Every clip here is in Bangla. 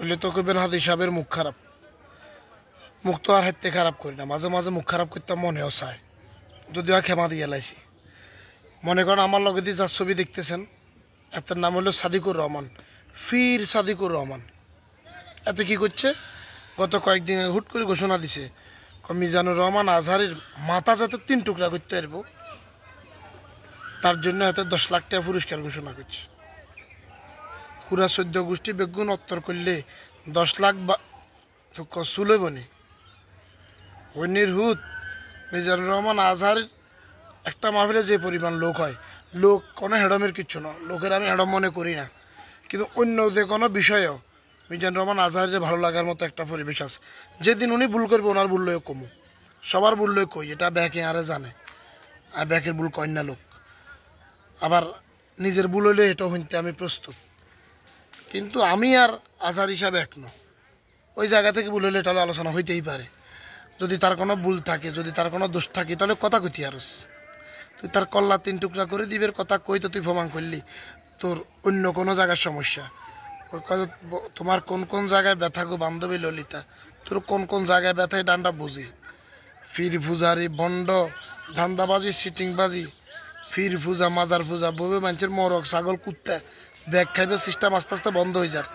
হইলে তো কইবেন হাদি সাহেবের মুখ খারাপ। মুখ তো আর হাইতে খারাপ করি না, মাঝে মাঝে মুখ খারাপ করতে মনেও চায়, যদিও ক্ষমা দিয়ে লাইছি। মনে করেন আমার লগে দিয়ে যার ছবি দেখতেছেন, এটার নাম হলো সাদিকুর রহমান, ফির সাদিকুর রহমান। এতে কি করছে, গত কয়েকদিনের হুট করে ঘোষণা দিছে মিজানুর রহমান আজহারের মাথা যাতে 3 টুকরা করতে পারবো, তার জন্য হয়তো 10 লাখ টাকা পুরস্কার ঘোষণা করছে। পুরা 14 গোষ্ঠী বেগুন উত্তর করলে 10 লাখ তো কসুলে বনি ওই নির্হুত মিজানুর রহমান আজহারের একটা মাহফিলে যে পরিমাণ লোক হয়, লোক কোনো হেডমের কিচ্ছু না, লোকের আমি হেডম মনে করি না, কিন্তু অন্য যে কোনো বিষয়েও মিজানুর রহমান আজহারের ভালো লাগার মতো একটা পরিবেশ আছে। যেদিন উনি ভুল করবে ওনার ভুল লয়ে কমু, সবার ভুল লয়ে কই, এটা ব্যাকে আরে জানে, আর ব্যাকের ভুল কয় না লোক। আবার নিজের ভুল হইলে এটা হইতে আমি প্রস্তুত, কিন্তু আমি আর আজহার হিসাবে এক ন। ওই জায়গা থেকে ভুল হইলে এটা আলোচনা হইতেই পারে। যদি তার কোনো ভুল থাকে, যদি তার কোনো দোষ থাকে, তাহলে কথা কইতে আরস। তুই তার কল্লা 3 টুকরা করে দিবের কথা কই তো তুই প্রমাণ করলি তোর অন্য কোনো জায়গার সমস্যা। তোমার কোন কোন জায়গায় ব্যথা গো বান্ধবী ললিতা, তোর কোন কোন জায়গায় ব্যথায় ডান্ডা বুঝি। ফির ফুজারি বন্ড ধান্দাবাজি সিটিংবাজি, ফির ফুজা মাজার ফুজা ববে মানুষের মরক ছাগল কুত্তা ব্যাগ খাইবে সিস্টেম আস্তে আস্তে বন্ধ হয়ে যার।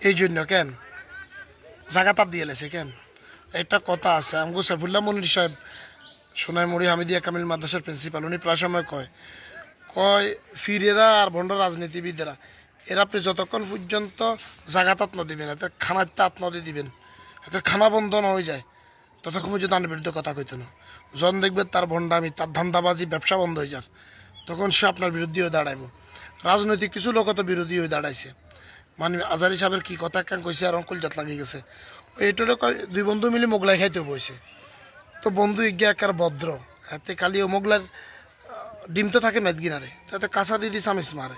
এই জন্য কেন জায়গা তার দিয়ে লেছে কেন? একটা কথা আছে, আমগো সাইফুল্লাহ মনির সাহেব সোনাইমুড়ি হামিদিয়া কামিল মাদ্রাসার প্রিন্সিপাল, উনি প্রায় সময় কয় ফিরেরা আর ভণ্ড রাজনীতিবিদেরা এরা আপনি যতক্ষণ পর্যন্ত জায়গাত আত্ম দিবেন, এতে খানাতে আত্ম দিয়ে দিবেন, এতে খানা বন্ধ না হয়ে যায়, ততক্ষণ পর্যন্ত আইনের বিরুদ্ধে কথা কইতো না। যখন দেখবেন তার ভণ্ডামি, তার ধান্দাবাজি, ব্যবসা বন্ধ হয়ে যার, তখন সে আপনার বিরোধী হয়ে দাঁড়াইব। রাজনৈতিক কিছু লোক তো বিরোধী হয়ে দাঁড়াইছে, মানে আজহারি সাহেবের কি কথা কেন কইছে আর অঙ্কুল জাত লাগিয়ে গেছে। এইটারে 2 বন্ধু মিলে মোগলাই খাইতে বসে, তো বন্ধু এগিয়ে একার ভদ্র, হাতে খালি ও মোগলার ডিম তো থাকে মেদগিনারে, তাতে কাঁচা দিদি চামিচ মারে,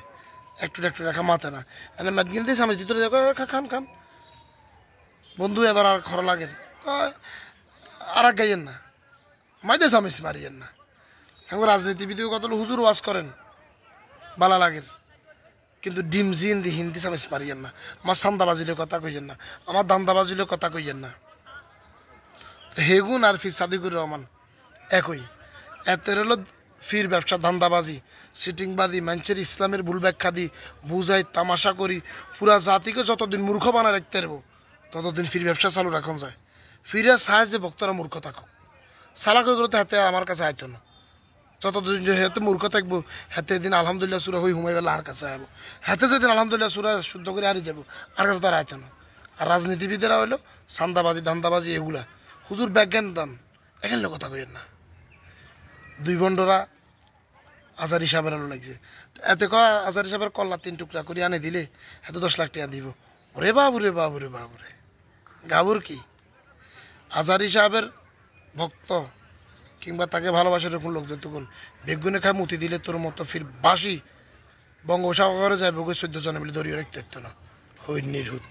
একটু একটু রেখা মাথে না, এনে মেদগিন দিয়ে চামিচ দিতে খান খান। বন্ধু এবার আর খর লাগে, আর এক গাইয়েন না, মাইদে চামিচ মারিয়েন না। এখন রাজনীতিবিদও কত হুজুর ওয়াজ করেন বালা লাগের, কিন্তু ডিম জিন দি হিন্দি চামিচ মারিয়েন না। আমার সান্দাবাজিলে কথা কইয়েন না, আমার দান্দাবাজিলে কথা কইয়েন না। হেগুন আর ফির সাদিকুর রহমান একই, এতের হলো ফির ব্যবসা ধান্দাবাজি সিটিংবাদী, মানুষের ইসলামের ভুল ব্যাখ্যা দিই বুঝাই তামাশা করি, পুরা জাতিকে যতদিন মূর্খ বানায় রাখতে পারবো ততদিন ফির ব্যবসা চালু রাখন যায়। ফিরে চায় যে ভক্তরা মূর্খ থাকো, সালাকই করতে হাতে আমার কাছে আইতো না, যতদিন যে হাতে মূর্খ থাকবো হাতে দিন আলহামদুলিল্লাহ সুরা হই হুমাই বেলা আর কাছে আইব, হাতে যেদিন আলহামদুলিল্লাহ সুরা শুদ্ধ করে হারিয়ে যাবো আর কাছে তারা আইতো না। আর রাজনীতিবিদেরা হইলো সান্দাবাজি ধান্দাবাজি এগুলা, হুজুর ব্যাজ্ঞান দান এখানে কথা কইেন না। 2 বন্ডরা আজহারি সাহেবের আলো লাগছে, এতে আজহারি সাহেবের কল্লা 3 টুকরা করে আনে দিলে এত 10 লাখ টাকা দিব। ওরে বাবুরে বাবুরে বাবুরে, গাবুর কি আজহারি সাহেবের ভক্ত কিংবা তাকে ভালোবাসার এরকম লোক যতক্ষণ বেগুনে খায় মুতি দিলে তোর মতো ফির বাসি বঙ্গোপসাগরে যায় বগে 14 জনে মিলে দড়িয়ে রাখতে না, হই নির্হুত।